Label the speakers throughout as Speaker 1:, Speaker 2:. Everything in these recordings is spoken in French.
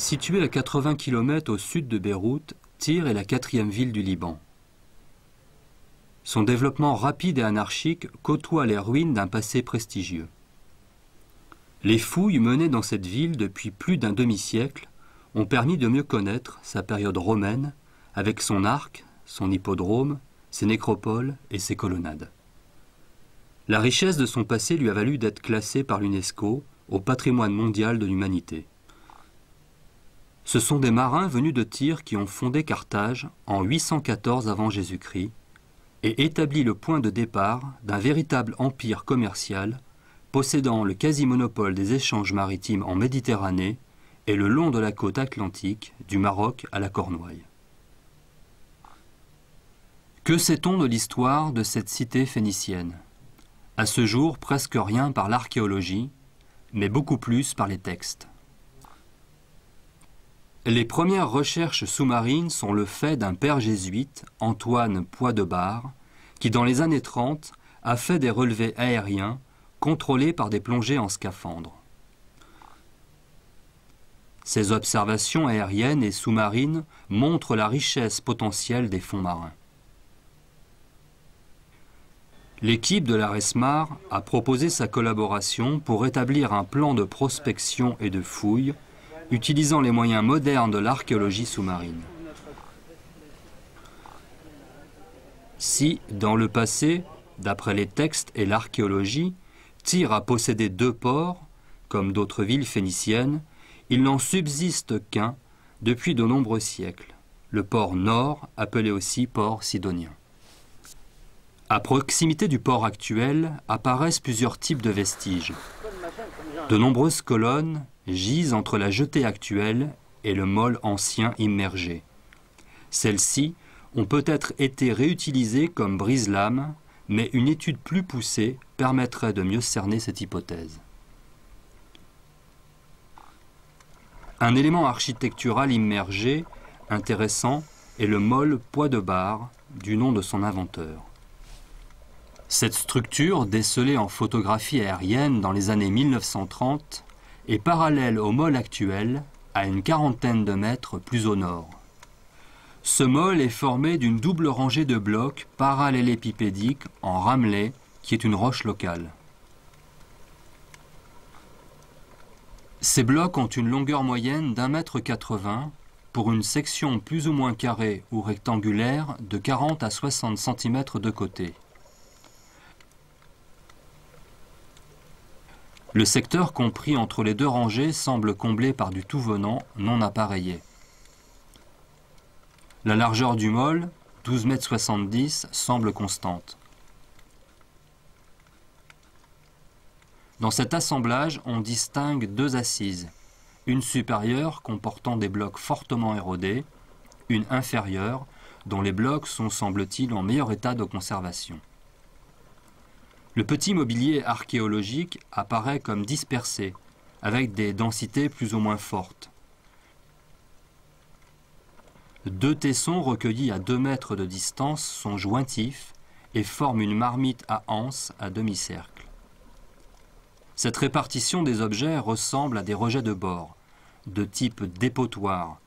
Speaker 1: Située à 80 km au sud de Beyrouth, Tyr est la quatrième ville du Liban. Son développement rapide et anarchique côtoie les ruines d'un passé prestigieux. Les fouilles menées dans cette ville depuis plus d'un demi-siècle ont permis de mieux connaître sa période romaine avec son arc, son hippodrome, ses nécropoles et ses colonnades. La richesse de son passé lui a valu d'être classé par l'UNESCO au patrimoine mondial de l'humanité. Ce sont des marins venus de Tyr qui ont fondé Carthage en 814 avant Jésus-Christ et établi le point de départ d'un véritable empire commercial possédant le quasi-monopole des échanges maritimes en Méditerranée et le long de la côte atlantique, du Maroc à la Cornouaille. Que sait-on de l'histoire de cette cité phénicienne? À ce jour, presque rien par l'archéologie, mais beaucoup plus par les textes. Les premières recherches sous-marines sont le fait d'un père jésuite, Antoine Poix-de-Bar, qui dans les années 30 a fait des relevés aériens contrôlés par des plongées en scaphandre. Ces observations aériennes et sous-marines montrent la richesse potentielle des fonds marins. L'équipe de la RESMAR a proposé sa collaboration pour établir un plan de prospection et de fouilles utilisant les moyens modernes de l'archéologie sous-marine. Si, dans le passé, d'après les textes et l'archéologie, Tyr a possédé 2 ports, comme d'autres villes phéniciennes, il n'en subsiste qu'un depuis de nombreux siècles, le port nord, appelé aussi port sidonien. À proximité du port actuel apparaissent plusieurs types de vestiges. De nombreuses colonnes gisent entre la jetée actuelle et le môle ancien immergé. Celles-ci ont peut-être été réutilisées comme brise-lames, mais une étude plus poussée permettrait de mieux cerner cette hypothèse. Un élément architectural immergé intéressant est le môle Poix-de-Bar, du nom de son inventeur. Cette structure, décelée en photographie aérienne dans les années 1930, est parallèle au môle actuel, à une quarantaine de mètres plus au nord. Ce môle est formé d'une double rangée de blocs parallélépipédiques en ramelé, qui est une roche locale. Ces blocs ont une longueur moyenne d'1,80 m pour une section plus ou moins carrée ou rectangulaire de 40 à 60 cm de côté. Le secteur compris entre les 2 rangées semble comblé par du tout venant non appareillé. La largeur du môle, 12,70 m, semble constante. Dans cet assemblage, on distingue 2 assises, une supérieure comportant des blocs fortement érodés, une inférieure dont les blocs sont, semble-t-il, en meilleur état de conservation. Le petit mobilier archéologique apparaît comme dispersé, avec des densités plus ou moins fortes. 2 tessons recueillis à 2 mètres de distance sont jointifs et forment une marmite à anse à demi-cercle. Cette répartition des objets ressemble à des rejets de bord, de type dépotoir,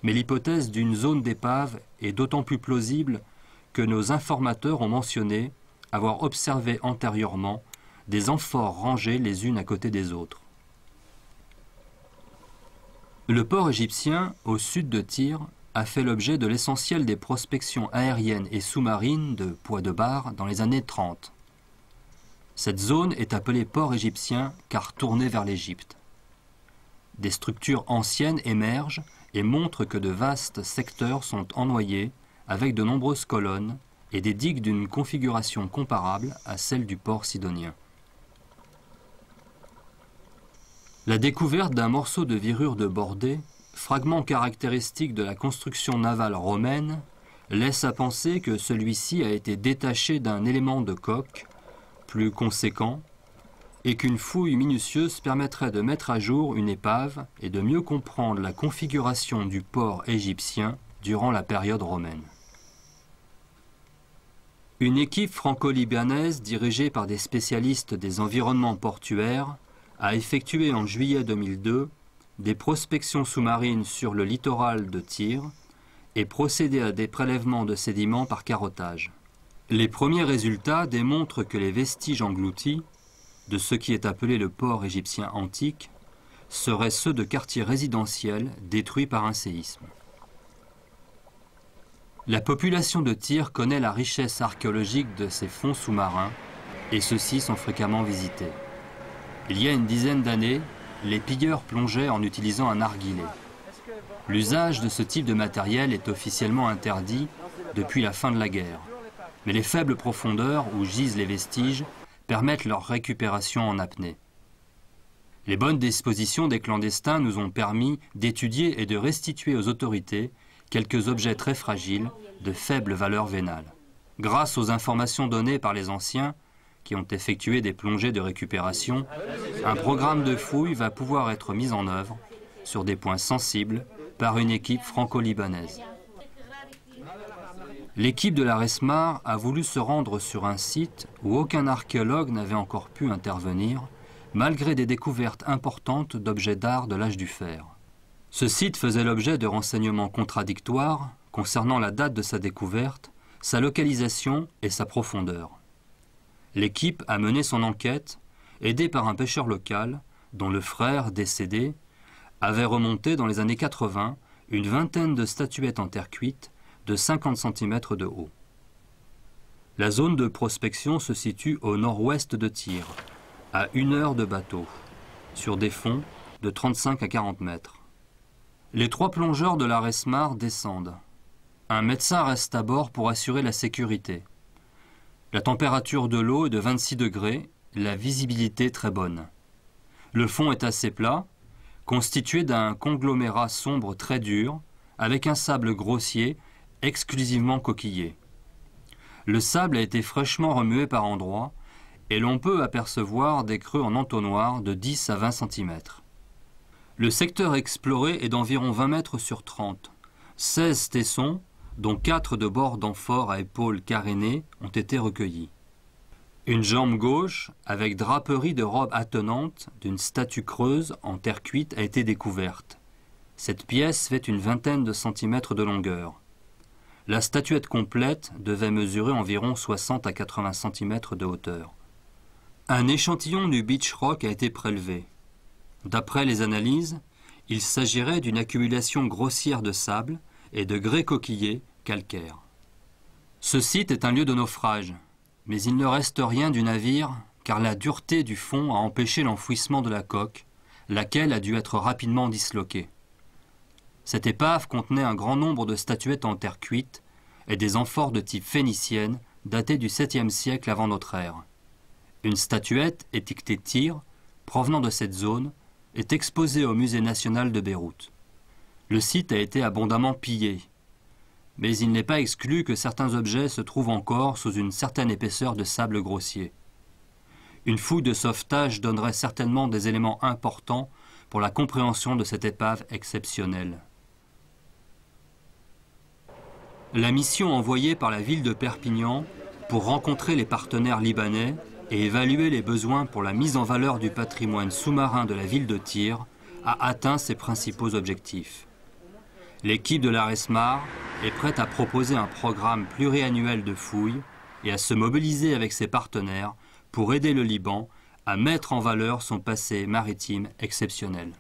Speaker 1: mais l'hypothèse d'une zone d'épave est d'autant plus plausible que nos informateurs ont mentionné avoir observé antérieurement des amphores rangées les unes à côté des autres. Le port égyptien, au sud de Tyr, a fait l'objet de l'essentiel des prospections aériennes et sous-marines de Poix-de-Bar dans les années 30. Cette zone est appelée port égyptien car tournée vers l'Égypte. Des structures anciennes émergent et montrent que de vastes secteurs sont ennoyés avec de nombreuses colonnes et des digues d'une configuration comparable à celle du port sidonien. La découverte d'un morceau de virure de bordée, fragment caractéristique de la construction navale romaine, laisse à penser que celui-ci a été détaché d'un élément de coque plus conséquent et qu'une fouille minutieuse permettrait de mettre à jour une épave et de mieux comprendre la configuration du port égyptien durant la période romaine. Une équipe franco-libanaise dirigée par des spécialistes des environnements portuaires a effectué en juillet 2002 des prospections sous-marines sur le littoral de Tyr et procéder à des prélèvements de sédiments par carottage. Les premiers résultats démontrent que les vestiges engloutis de ce qui est appelé le port égyptien antique seraient ceux de quartiers résidentiels détruits par un séisme. La population de Tyr connaît la richesse archéologique de ses fonds sous-marins et ceux-ci sont fréquemment visités. Il y a une dizaine d'années, les pilleurs plongeaient en utilisant un narguilé. L'usage de ce type de matériel est officiellement interdit depuis la fin de la guerre. Mais les faibles profondeurs où gisent les vestiges permettent leur récupération en apnée. Les bonnes dispositions des clandestins nous ont permis d'étudier et de restituer aux autorités quelques objets très fragiles de faible valeur vénale. Grâce aux informations données par les anciens, qui ont effectué des plongées de récupération, un programme de fouilles va pouvoir être mis en œuvre sur des points sensibles par une équipe franco-libanaise. L'équipe de la Resmar a voulu se rendre sur un site où aucun archéologue n'avait encore pu intervenir, malgré des découvertes importantes d'objets d'art de l'âge du fer. Ce site faisait l'objet de renseignements contradictoires concernant la date de sa découverte, sa localisation et sa profondeur. L'équipe a mené son enquête, aidée par un pêcheur local, dont le frère, décédé, avait remonté dans les années 80 une vingtaine de statuettes en terre cuite de 50 cm de haut. La zone de prospection se situe au nord-ouest de Tyr, à 1 heure de bateau, sur des fonds de 35 à 40 mètres. Les 3 plongeurs de la Resmar descendent. Un médecin reste à bord pour assurer la sécurité. La température de l'eau est de 26 degrés, la visibilité très bonne. Le fond est assez plat, constitué d'un conglomérat sombre très dur, avec un sable grossier exclusivement coquillé. Le sable a été fraîchement remué par endroits et l'on peut apercevoir des creux en entonnoir de 10 à 20 cm. Le secteur exploré est d'environ 20 mètres sur 30. 16 tessons, dont 4 de bord d'amphore à épaules carénées, ont été recueillis. Une jambe gauche, avec draperie de robe attenante d'une statue creuse en terre cuite, a été découverte. Cette pièce fait une vingtaine de centimètres de longueur. La statuette complète devait mesurer environ 60 à 80 cm de hauteur. Un échantillon du beach rock a été prélevé. D'après les analyses, il s'agirait d'une accumulation grossière de sable et de grès coquillés calcaires. Ce site est un lieu de naufrage, mais il ne reste rien du navire car la dureté du fond a empêché l'enfouissement de la coque, laquelle a dû être rapidement disloquée. Cette épave contenait un grand nombre de statuettes en terre cuite et des amphores de type phénicienne datées du 7e siècle avant notre ère. Une statuette étiquetée Tyr, provenant de cette zone, est exposée au Musée national de Beyrouth. Le site a été abondamment pillé, mais il n'est pas exclu que certains objets se trouvent encore sous une certaine épaisseur de sable grossier. Une fouille de sauvetage donnerait certainement des éléments importants pour la compréhension de cette épave exceptionnelle. La mission envoyée par la ville de Perpignan pour rencontrer les partenaires libanais et évaluer les besoins pour la mise en valeur du patrimoine sous-marin de la ville de Tyr a atteint ses principaux objectifs. L'équipe de la Resmar est prête à proposer un programme pluriannuel de fouilles et à se mobiliser avec ses partenaires pour aider le Liban à mettre en valeur son passé maritime exceptionnel.